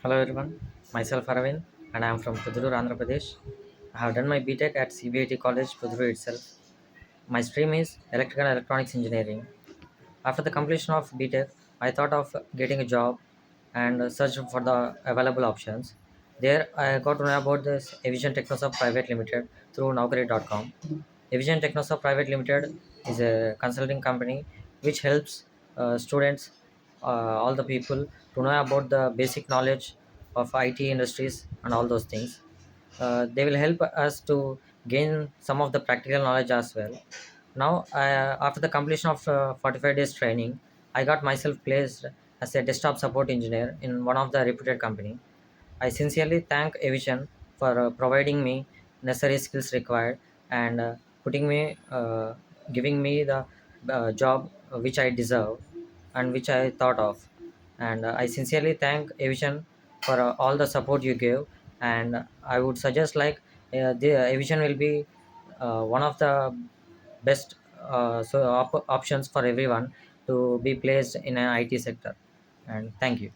Hello everyone, myself Aravind and I am from Pudurur, Andhra Pradesh. I have done my BTech at CBIT College, Pudurur itself. My stream is Electrical and Electronics Engineering. After the completion of BTech, I thought of getting a job and searched for the available options. There, I got to know about this Aviation Technosoft Private Limited through Naukri.com. Aviation Technosoft Private Limited is a consulting company which helps students, all the people, to know about the basic knowledge of IT industries and all those things. They will help us to gain some of the practical knowledge as well. Now, after the completion of 45 days training, I got myself placed as a desktop support engineer in one of the reputed company. I sincerely thank Avision for providing me necessary skills required and giving me the job which I deserve and which I thought of. And I sincerely thank Avision for all the support you gave. And I would suggest the Avision will be one of the best options for everyone to be placed in an IT sector. And thank you.